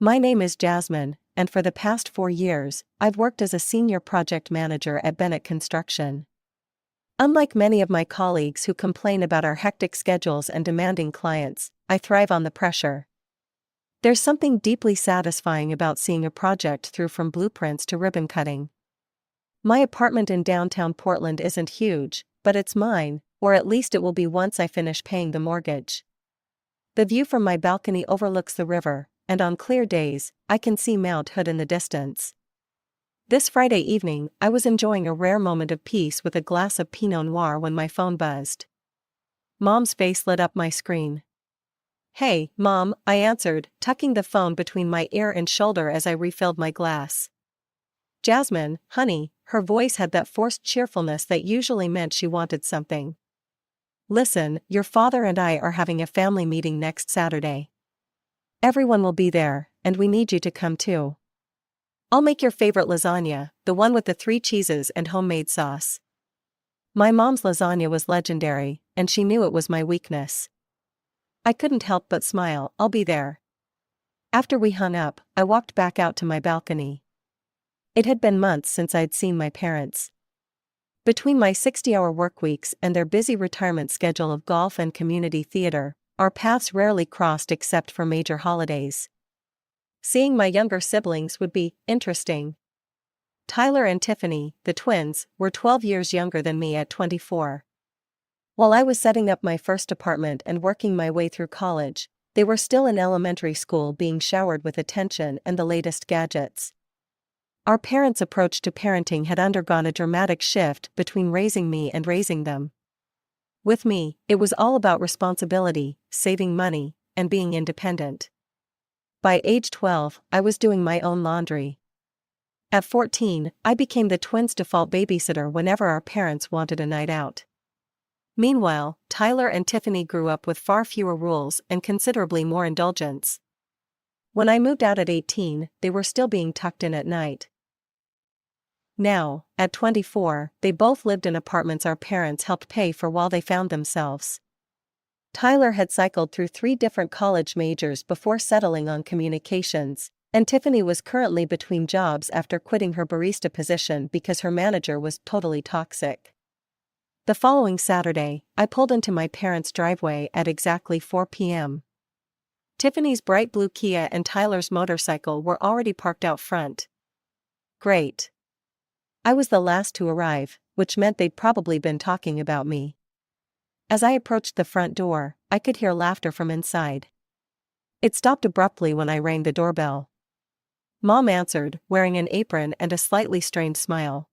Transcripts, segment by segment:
My name is Jasmine, and for the past 4 years, I've worked as a senior project manager at Bennett Construction. Unlike many of my colleagues who complain about our hectic schedules and demanding clients, I thrive on the pressure. There's something deeply satisfying about seeing a project through from blueprints to ribbon cutting. My apartment in downtown Portland isn't huge, but it's mine, or at least it will be once I finish paying the mortgage. The view from my balcony overlooks the river, and on clear days, I can see Mount Hood in the distance. This Friday evening, I was enjoying a rare moment of peace with a glass of Pinot Noir when my phone buzzed. Mom's face lit up my screen. "Hey, Mom," I answered, tucking the phone between my ear and shoulder as I refilled my glass. "Jasmine, honey," her voice had that forced cheerfulness that usually meant she wanted something. "Listen, your father and I are having a family meeting next Saturday. Everyone will be there, and we need you to come too. I'll make your favorite lasagna, the one with the 3 cheeses and homemade sauce." My mom's lasagna was legendary, and she knew it was my weakness. I couldn't help but smile. "I'll be there." After we hung up, I walked back out to my balcony. It had been months since I'd seen my parents. Between my 60-hour workweeks and their busy retirement schedule of golf and community theater, our paths rarely crossed except for major holidays. Seeing my younger siblings would be interesting. Tyler and Tiffany, the twins, were 12 years younger than me at 24. While I was setting up my first apartment and working my way through college, they were still in elementary school being showered with attention and the latest gadgets. Our parents' approach to parenting had undergone a dramatic shift between raising me and raising them. With me, it was all about responsibility, saving money, and being independent. By age 12, I was doing my own laundry. At 14, I became the twins' default babysitter whenever our parents wanted a night out. Meanwhile, Tyler and Tiffany grew up with far fewer rules and considerably more indulgence. When I moved out at 18, they were still being tucked in at night. Now, at 24, they both lived in apartments our parents helped pay for while they found themselves. Tyler had cycled through 3 different college majors before settling on communications, and Tiffany was currently between jobs after quitting her barista position because her manager was totally toxic. The following Saturday, I pulled into my parents' driveway at exactly 4 p.m. Tiffany's bright blue Kia and Tyler's motorcycle were already parked out front. Great. I was the last to arrive, which meant they'd probably been talking about me. As I approached the front door, I could hear laughter from inside. It stopped abruptly when I rang the doorbell. Mom answered, wearing an apron and a slightly strained smile.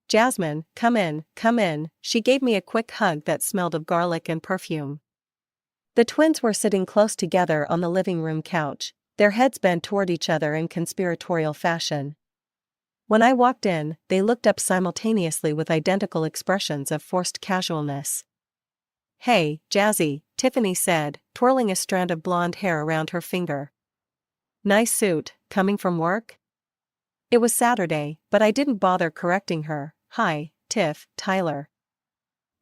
"Jasmine, come in, come in." She gave me a quick hug that smelled of garlic and perfume. The twins were sitting close together on the living room couch, their heads bent toward each other in conspiratorial fashion. When I walked in, they looked up simultaneously with identical expressions of forced casualness. "Hey, Jazzy," Tiffany said, twirling a strand of blonde hair around her finger. "Nice suit, coming from work?" It was Saturday, but I didn't bother correcting her. "Hi, Tiff, Tyler."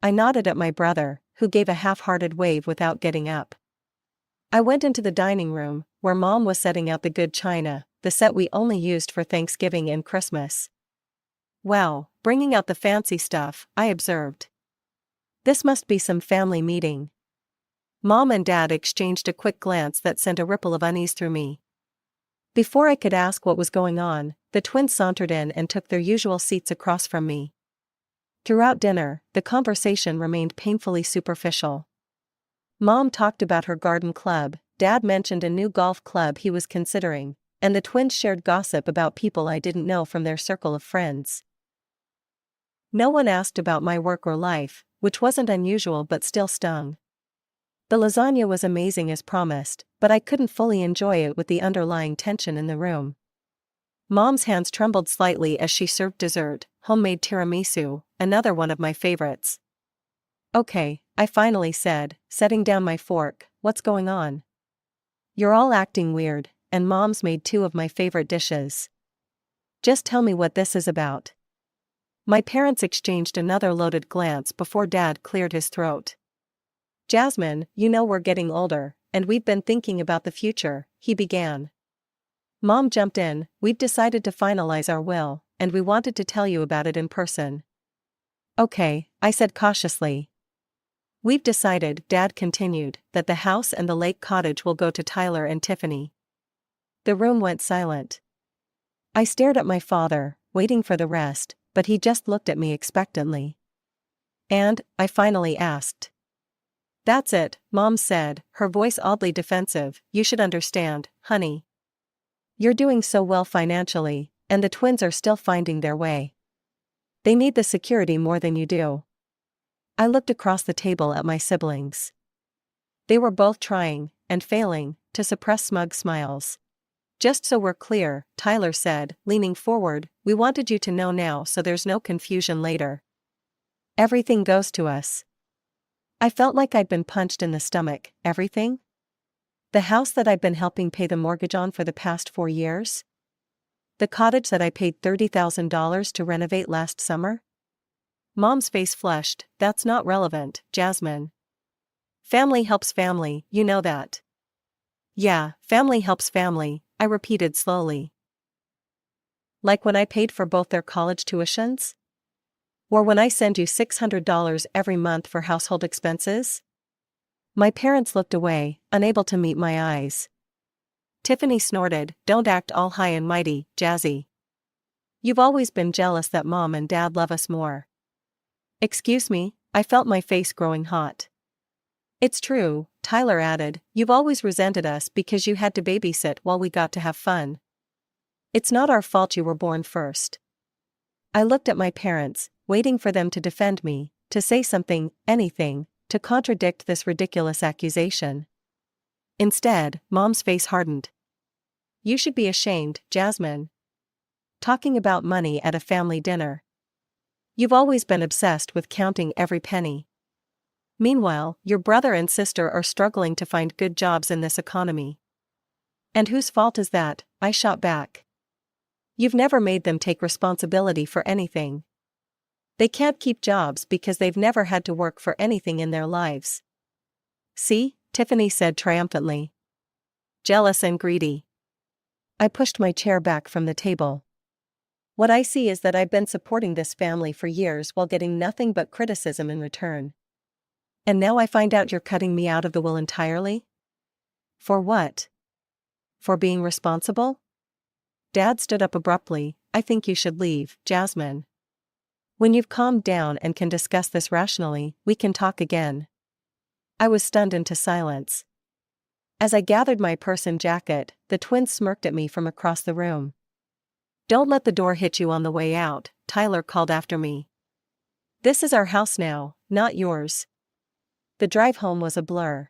I nodded at my brother, who gave a half-hearted wave without getting up. I went into the dining room, where Mom was setting out the good china, the set we only used for Thanksgiving and Christmas. "Wow, bringing out the fancy stuff," I observed. "This must be some family meeting." Mom and Dad exchanged a quick glance that sent a ripple of unease through me. Before I could ask what was going on, the twins sauntered in and took their usual seats across from me. Throughout dinner, the conversation remained painfully superficial. Mom talked about her garden club, Dad mentioned a new golf club he was considering, and the twins shared gossip about people I didn't know from their circle of friends. No one asked about my work or life, which wasn't unusual but still stung. The lasagna was amazing as promised, but I couldn't fully enjoy it with the underlying tension in the room. Mom's hands trembled slightly as she served dessert, homemade tiramisu, another one of my favorites. "Okay," I finally said, setting down my fork, "what's going on?" "You're all acting weird, and Mom's made 2 of my favorite dishes." "Just tell me what this is about." My parents exchanged another loaded glance before Dad cleared his throat. "Jasmine, you know we're getting older, and we've been thinking about the future," he began. Mom jumped in. "We've decided to finalize our will, and we wanted to tell you about it in person." "Okay," I said cautiously. "We've decided," Dad continued, "that the house and the lake cottage will go to Tyler and Tiffany." The room went silent. I stared at my father, waiting for the rest, but he just looked at me expectantly. "And?" I finally asked. "That's it," Mom said, her voice oddly defensive. "You should understand, honey. You're doing so well financially, and the twins are still finding their way. They need the security more than you do." I looked across the table at my siblings. They were both trying, and failing, to suppress smug smiles. "Just so we're clear," Tyler said, leaning forward, "we wanted you to know now so there's no confusion later. Everything goes to us." I felt like I'd been punched in the stomach. Everything? The house that I'd been helping pay the mortgage on for the past 4 years? The cottage that I paid $30,000 to renovate last summer? Mom's face flushed. "That's not relevant, Jasmine. Family helps family, you know that." "Yeah, family helps family," I repeated slowly. "Like when I paid for both their college tuitions? Or when I send you $600 every month for household expenses?" My parents looked away, unable to meet my eyes. Tiffany snorted. "Don't act all high and mighty, Jazzy. You've always been jealous that Mom and Dad love us more." "Excuse me?" I felt my face growing hot. "It's true," Tyler added. "You've always resented us because you had to babysit while we got to have fun. It's not our fault you were born first." I looked at my parents, waiting for them to defend me, to say something, anything, to contradict this ridiculous accusation. Instead, Mom's face hardened. "You should be ashamed, Jasmine. Talking about money at a family dinner. You've always been obsessed with counting every penny. Meanwhile, your brother and sister are struggling to find good jobs in this economy. And whose fault is that?" I shot back. "You've never made them take responsibility for anything. They can't keep jobs because they've never had to work for anything in their lives." "See?" Tiffany said triumphantly. "Jealous and greedy." I pushed my chair back from the table. "What I see is that I've been supporting this family for years while getting nothing but criticism in return. And now I find out you're cutting me out of the will entirely? For what? For being responsible?" Dad stood up abruptly. "I think you should leave, Jasmine. When you've calmed down and can discuss this rationally, we can talk again." I was stunned into silence. As I gathered my purse and jacket, the twins smirked at me from across the room. "Don't let the door hit you on the way out," Tyler called after me. "This is our house now, not yours." The drive home was a blur.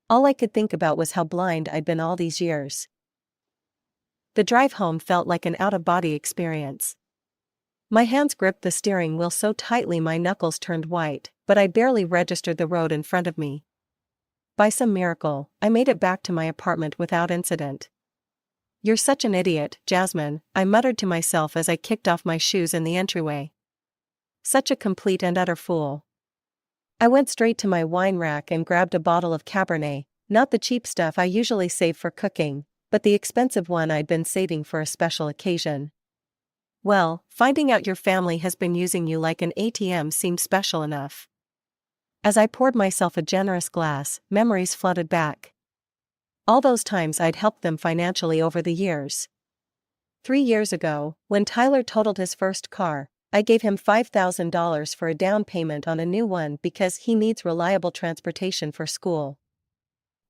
All I could think about was how blind I'd been all these years. The drive home felt like an out-of-body experience. My hands gripped the steering wheel so tightly my knuckles turned white, but I barely registered the road in front of me. By some miracle, I made it back to my apartment without incident. "You're such an idiot, Jasmine," I muttered to myself as I kicked off my shoes in the entryway. "Such a complete and utter fool." I went straight to my wine rack and grabbed a bottle of Cabernet, not the cheap stuff I usually save for cooking, but the expensive one I'd been saving for a special occasion. Well, finding out your family has been using you like an ATM seemed special enough. As I poured myself a generous glass, memories flooded back. All those times I'd helped them financially over the years. 3 years ago, when Tyler totaled his first car, I gave him $5,000 for a down payment on a new one because he needs reliable transportation for school.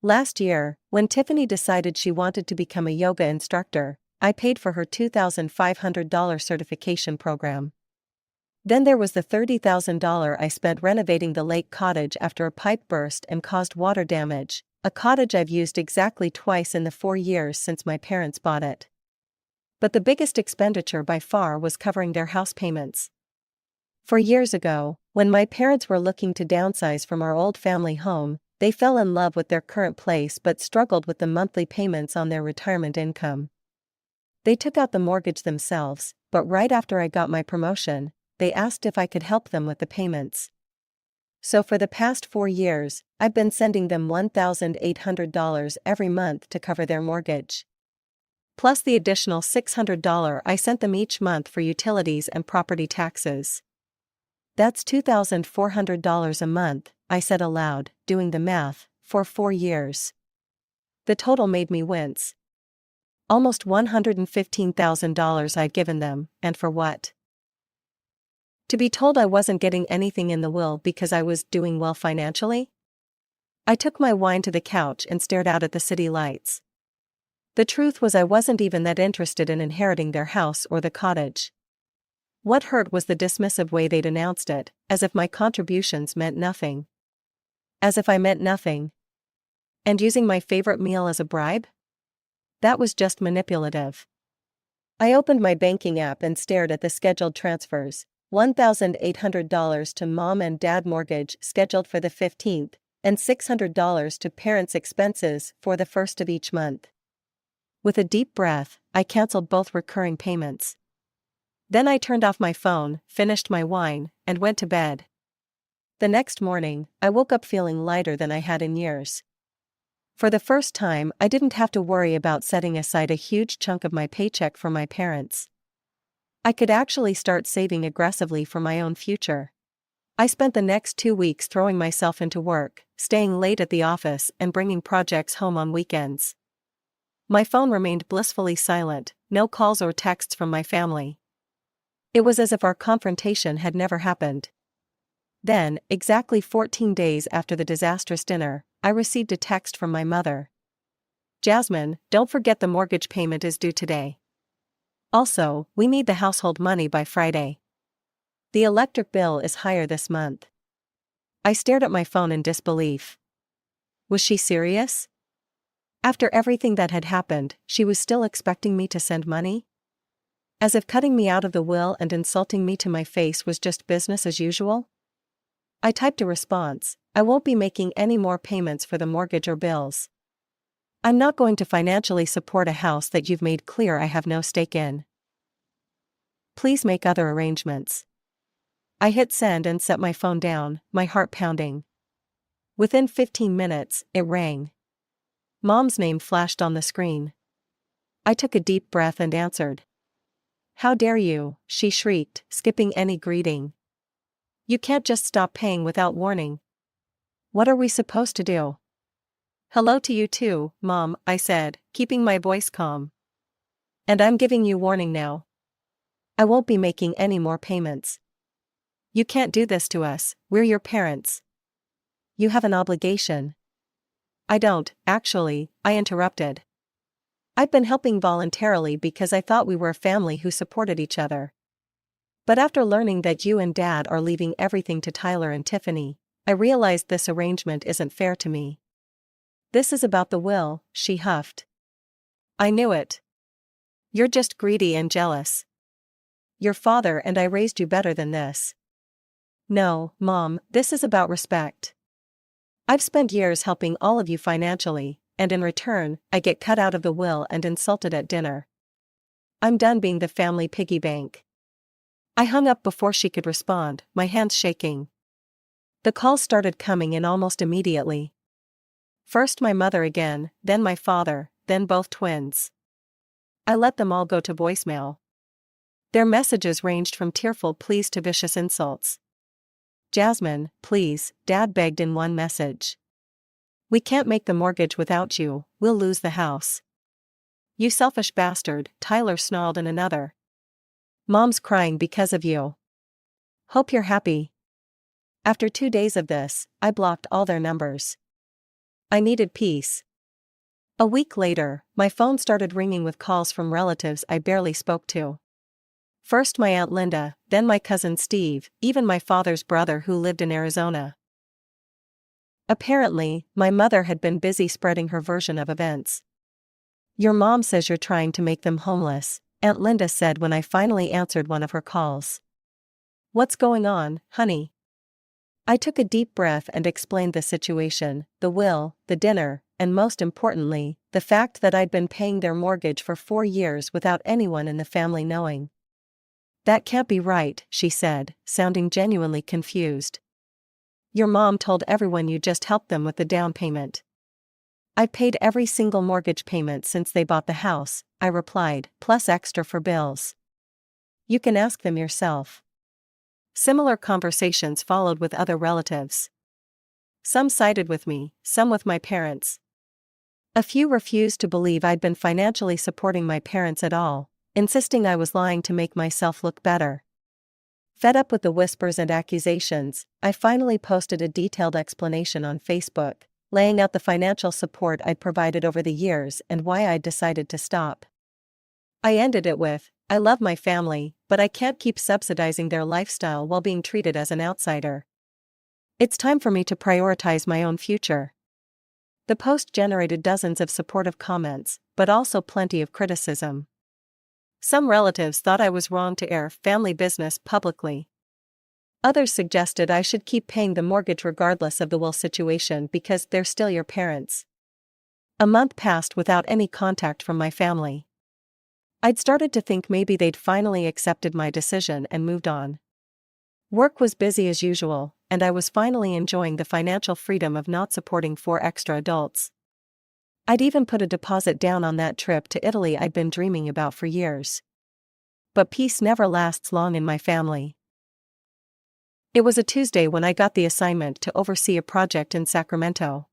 Last year, when Tiffany decided she wanted to become a yoga instructor, I paid for her $2,500 certification program. Then there was the $30,000 I spent renovating the lake cottage after a pipe burst and caused water damage, a cottage I've used exactly twice in the 4 years since my parents bought it. But the biggest expenditure by far was covering their house payments. 4 years ago, when my parents were looking to downsize from our old family home, they fell in love with their current place but struggled with the monthly payments on their retirement income. They took out the mortgage themselves, but right after I got my promotion, they asked if I could help them with the payments. So for the past 4 years, I've been sending them $1,800 every month to cover their mortgage. plus the additional $600 I sent them each month for utilities and property taxes. That's $2,400 a month, I said aloud, doing the math, for 4 years. The total made me wince. Almost $115,000 I'd given them, and for what? To be told I wasn't getting anything in the will because I was doing well financially? I took my wine to the couch and stared out at the city lights. The truth was I wasn't even that interested in inheriting their house or the cottage. What hurt was the dismissive way they'd announced it, as if my contributions meant nothing. As if I meant nothing. And using my favorite meal as a bribe? That was just manipulative. I opened my banking app and stared at the scheduled transfers. $1,800 to mom and dad mortgage scheduled for the 15th, and $600 to parents' expenses for the 1st of each month. With a deep breath, I canceled both recurring payments. Then I turned off my phone, finished my wine, and went to bed. The next morning, I woke up feeling lighter than I had in years. For the first time, I didn't have to worry about setting aside a huge chunk of my paycheck for my parents. I could actually start saving aggressively for my own future. I spent the next 2 weeks throwing myself into work, staying late at the office and bringing projects home on weekends. My phone remained blissfully silent, no calls or texts from my family. It was as if our confrontation had never happened. Then, exactly 14 days after the disastrous dinner, I received a text from my mother. "Jasmine, don't forget the mortgage payment is due today. Also, we need the household money by Friday. The electric bill is higher this month." I stared at my phone in disbelief. Was she serious? After everything that had happened, she was still expecting me to send money? As if cutting me out of the will and insulting me to my face was just business as usual? I typed a response: "I won't be making any more payments for the mortgage or bills. I'm not going to financially support a house that you've made clear I have no stake in. Please make other arrangements." I hit send and set my phone down, my heart pounding. Within 15 minutes, it rang. Mom's name flashed on the screen. I took a deep breath and answered. "How dare you," she shrieked, skipping any greeting. "You can't just stop paying without warning. What are we supposed to do?" "Hello to you too, Mom," I said, keeping my voice calm. "And I'm giving you warning now. I won't be making any more payments. You can't do this to us, we're your parents. You have an obligation." "I don't, actually," I interrupted. "I've been helping voluntarily because I thought we were a family who supported each other. But after learning that you and Dad are leaving everything to Tyler and Tiffany, I realized this arrangement isn't fair to me." "This is about the will," she huffed. "I knew it. You're just greedy and jealous. Your father and I raised you better than this." "No, Mom, this is about respect. I've spent years helping all of you financially, and in return, I get cut out of the will and insulted at dinner. I'm done being the family piggy bank." I hung up before she could respond, my hands shaking. The calls started coming in almost immediately. First my mother again, then my father, then both twins. I let them all go to voicemail. Their messages ranged from tearful pleas to vicious insults. "Jasmine, please," Dad begged in one message. "We can't make the mortgage without you, we'll lose the house." "You selfish bastard," Tyler snarled in another. "Mom's crying because of you. Hope you're happy." After 2 days of this, I blocked all their numbers. I needed peace. A week later, my phone started ringing with calls from relatives I barely spoke to. First my Aunt Linda, then my cousin Steve, even my father's brother who lived in Arizona. Apparently, my mother had been busy spreading her version of events. "Your mom says you're trying to make them homeless," Aunt Linda said when I finally answered one of her calls. "What's going on, honey?" I took a deep breath and explained the situation, the will, the dinner, and most importantly, the fact that I'd been paying their mortgage for 4 years without anyone in the family knowing. "That can't be right," she said, sounding genuinely confused. "Your mom told everyone you just helped them with the down payment." "I paid every single mortgage payment since they bought the house," I replied, "plus extra for bills. You can ask them yourself." Similar conversations followed with other relatives. Some sided with me, some with my parents. A few refused to believe I'd been financially supporting my parents at all, insisting I was lying to make myself look better. Fed up with the whispers and accusations, I finally posted a detailed explanation on Facebook, laying out the financial support I'd provided over the years and why I'd decided to stop. I ended it with, "I love my family, but I can't keep subsidizing their lifestyle while being treated as an outsider. It's time for me to prioritize my own future." The post generated dozens of supportive comments, but also plenty of criticism. Some relatives thought I was wrong to air family business publicly. Others suggested I should keep paying the mortgage regardless of the will situation because they're still your parents. A month passed without any contact from my family. I'd started to think maybe they'd finally accepted my decision and moved on. Work was busy as usual, and I was finally enjoying the financial freedom of not supporting 4 extra adults. I'd even put a deposit down on that trip to Italy I'd been dreaming about for years. But peace never lasts long in my family. It was a Tuesday when I got the assignment to oversee a project in Sacramento.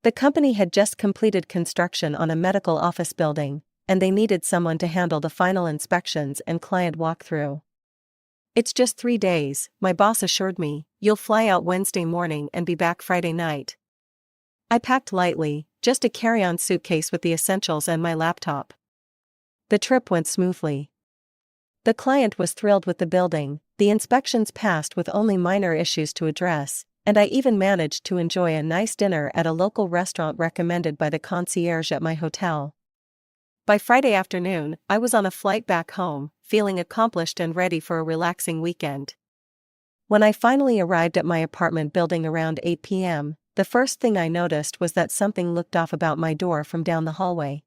The company had just completed construction on a medical office building, and they needed someone to handle the final inspections and client walkthrough. "It's just 3 days, my boss assured me. You'll fly out Wednesday morning and be back Friday night." I packed lightly, just a carry-on suitcase with the essentials and my laptop. The trip went smoothly. The client was thrilled with the building, the inspections passed with only minor issues to address, and I even managed to enjoy a nice dinner at a local restaurant recommended by the concierge at my hotel. By Friday afternoon, I was on a flight back home, feeling accomplished and ready for a relaxing weekend. When I finally arrived at my apartment building around 8 p.m., the first thing I noticed was that something looked off about my door from down the hallway.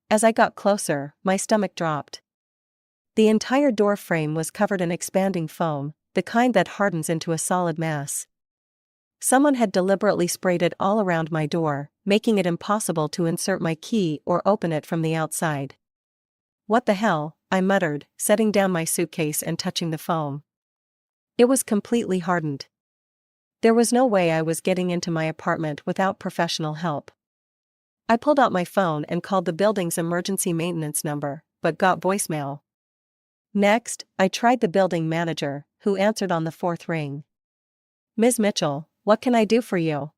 As I got closer, my stomach dropped. The entire door frame was covered in expanding foam, the kind that hardens into a solid mass. Someone had deliberately sprayed it all around my door, making it impossible to insert my key or open it from the outside. "What the hell?" I muttered, setting down my suitcase and touching the foam. It was completely hardened. There was no way I was getting into my apartment without professional help. I pulled out my phone and called the building's emergency maintenance number, but got voicemail. Next, I tried the building manager, who answered on the 4th ring. "Ms. Mitchell, what can I do for you?"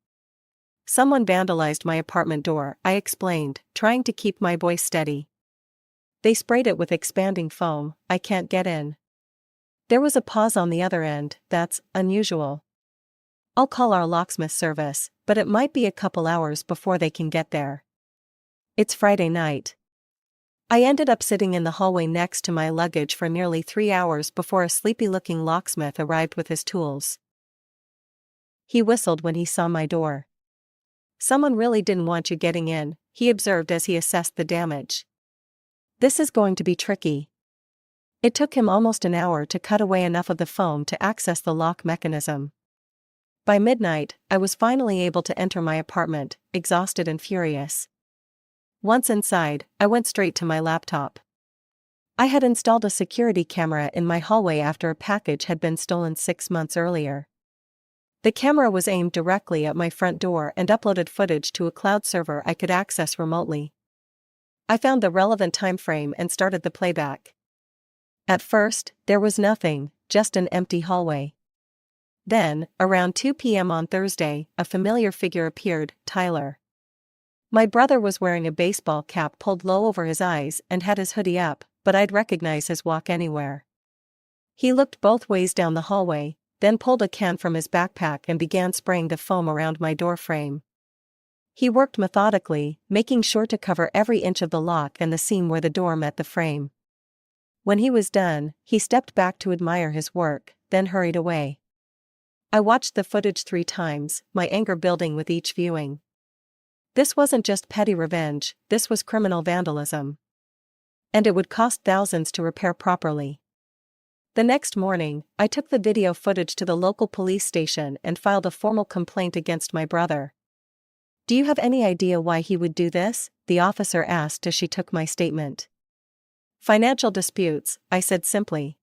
"Someone vandalized my apartment door," I explained, trying to keep my voice steady. "They sprayed it with expanding foam, I can't get in." There was a pause on the other end. "That's unusual. I'll call our locksmith service, but it might be a couple hours before they can get there. It's Friday night." I ended up sitting in the hallway next to my luggage for nearly 3 hours before a sleepy-looking locksmith arrived with his tools. He whistled when he saw my door. "Someone really didn't want you getting in," he observed as he assessed the damage. "This is going to be tricky." It took him almost an hour to cut away enough of the foam to access the lock mechanism. By midnight, I was finally able to enter my apartment, exhausted and furious. Once inside, I went straight to my laptop. I had installed a security camera in my hallway after a package had been stolen 6 months earlier. The camera was aimed directly at my front door and uploaded footage to a cloud server I could access remotely. I found the relevant time frame and started the playback. At first, there was nothing, just an empty hallway. Then, around 2 p.m. on Thursday, a familiar figure appeared, Tyler. My brother was wearing a baseball cap pulled low over his eyes and had his hoodie up, but I'd recognize his walk anywhere. He looked both ways down the hallway, then pulled a can from his backpack and began spraying the foam around my door frame. He worked methodically, making sure to cover every inch of the lock and the seam where the door met the frame. When he was done, he stepped back to admire his work, then hurried away. I watched the footage 3 times, my anger building with each viewing. This wasn't just petty revenge, this was criminal vandalism. And it would cost thousands to repair properly. The next morning, I took the video footage to the local police station and filed a formal complaint against my brother. Do you have any idea why he would do this? The officer asked as she took my statement. Financial disputes, I said simply.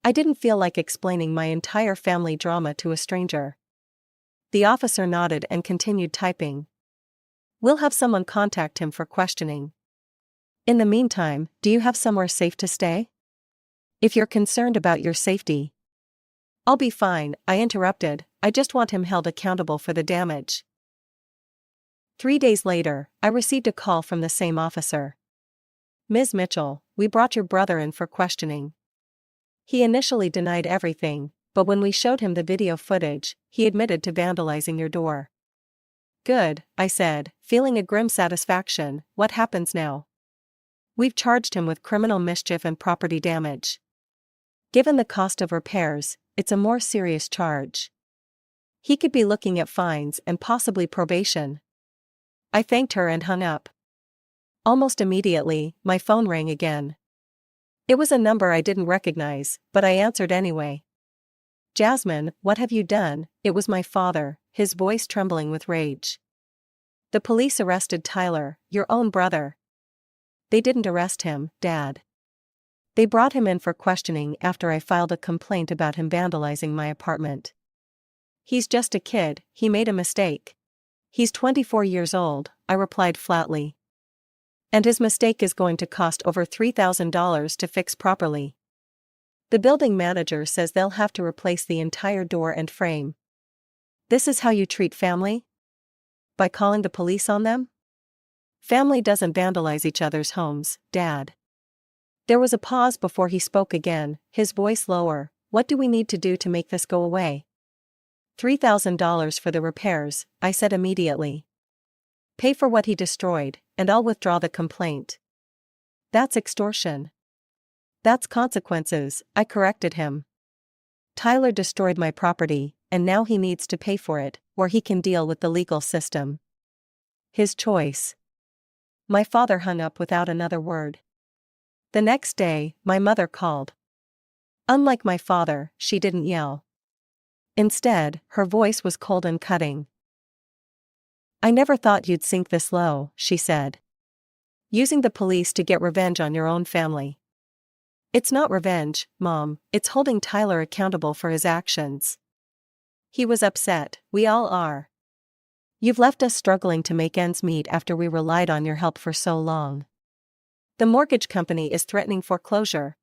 I didn't feel like explaining my entire family drama to a stranger. The officer nodded and continued typing. We'll have someone contact him for questioning. In the meantime, do you have somewhere safe to stay? If you're concerned about your safety. I'll be fine, I interrupted, I just want him held accountable for the damage. 3 days later, I received a call from the same officer. Ms. Mitchell, we brought your brother in for questioning. He initially denied everything, but when we showed him the video footage, he admitted to vandalizing your door. Good, I said, feeling a grim satisfaction. What happens now? We've charged him with criminal mischief and property damage. Given the cost of repairs, it's a more serious charge. He could be looking at fines and possibly probation. I thanked her and hung up. Almost immediately, my phone rang again. It was a number I didn't recognize, but I answered anyway. Jasmine, what have you done? It was my father, his voice trembling with rage. The police arrested Tyler, your own brother. They didn't arrest him, Dad. They brought him in for questioning after I filed a complaint about him vandalizing my apartment. He's just a kid, he made a mistake. He's 24 years old, I replied flatly. And his mistake is going to cost over $3,000 to fix properly. The building manager says they'll have to replace the entire door and frame. This is how you treat family? By calling the police on them? Family doesn't vandalize each other's homes, Dad. There was a pause before he spoke again, his voice lower. What do we need to do to make this go away? $3,000 for the repairs, I said immediately. Pay for what he destroyed, and I'll withdraw the complaint. That's extortion. That's consequences, I corrected him. Tyler destroyed my property, and now he needs to pay for it, or he can deal with the legal system. His choice. My father hung up without another word. The next day, my mother called. Unlike my father, she didn't yell. Instead, her voice was cold and cutting. I never thought you'd sink this low, she said. Using the police to get revenge on your own family. It's not revenge, Mom, it's holding Tyler accountable for his actions. He was upset, we all are. You've left us struggling to make ends meet after we relied on your help for so long. The mortgage company is threatening foreclosure.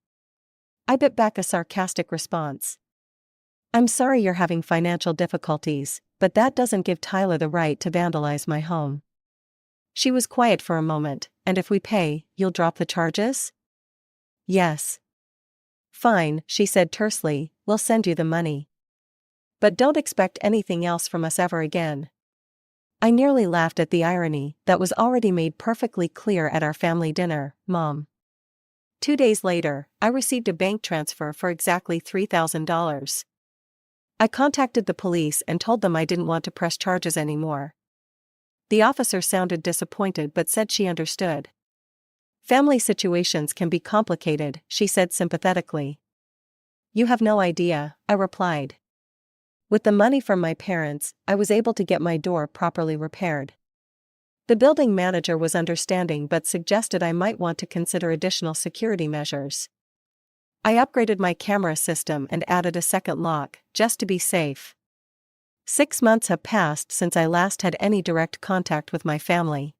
I bit back a sarcastic response. I'm sorry you're having financial difficulties, but that doesn't give Tyler the right to vandalize my home. She was quiet for a moment. And if we pay, you'll drop the charges? Yes. Fine, she said tersely, we'll send you the money. But don't expect anything else from us ever again. I nearly laughed at the irony that was already made perfectly clear at our family dinner, Mom. 2 days later, I received a bank transfer for exactly $3,000. I contacted the police and told them I didn't want to press charges anymore. The officer sounded disappointed but said she understood. Family situations can be complicated, she said sympathetically. You have no idea, I replied. With the money from my parents, I was able to get my door properly repaired. The building manager was understanding but suggested I might want to consider additional security measures. I upgraded my camera system and added a second lock, just to be safe. 6 months have passed since I last had any direct contact with my family.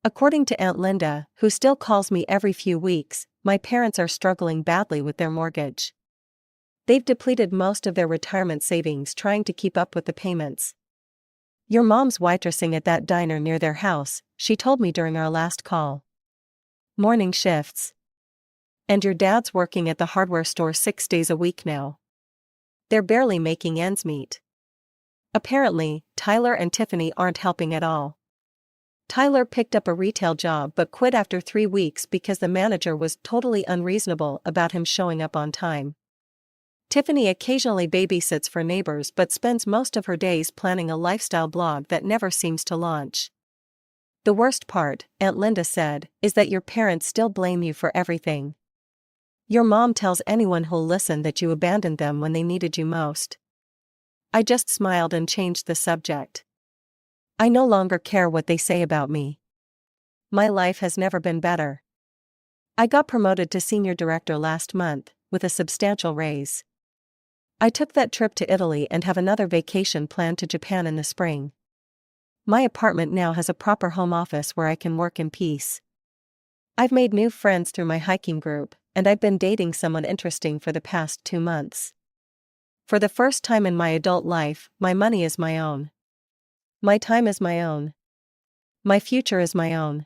According to Aunt Linda, who still calls me every few weeks, my parents are struggling badly with their mortgage. They've depleted most of their retirement savings trying to keep up with the payments. Your mom's waitressing at that diner near their house, she told me during our last call. Morning shifts. And your dad's working at the hardware store 6 days a week now. They're barely making ends meet. Apparently, Tyler and Tiffany aren't helping at all. Tyler picked up a retail job but quit after 3 weeks because the manager was totally unreasonable about him showing up on time. Tiffany occasionally babysits for neighbors but spends most of her days planning a lifestyle blog that never seems to launch. The worst part, Aunt Linda said, is that your parents still blame you for everything. Your mom tells anyone who'll listen that you abandoned them when they needed you most. I just smiled and changed the subject. I no longer care what they say about me. My life has never been better. I got promoted to senior director last month, with a substantial raise. I took that trip to Italy and have another vacation planned to Japan in the spring. My apartment now has a proper home office where I can work in peace. I've made new friends through my hiking group, and I've been dating someone interesting for the past 2 months. For the first time in my adult life, my money is my own. My time is my own. My future is my own.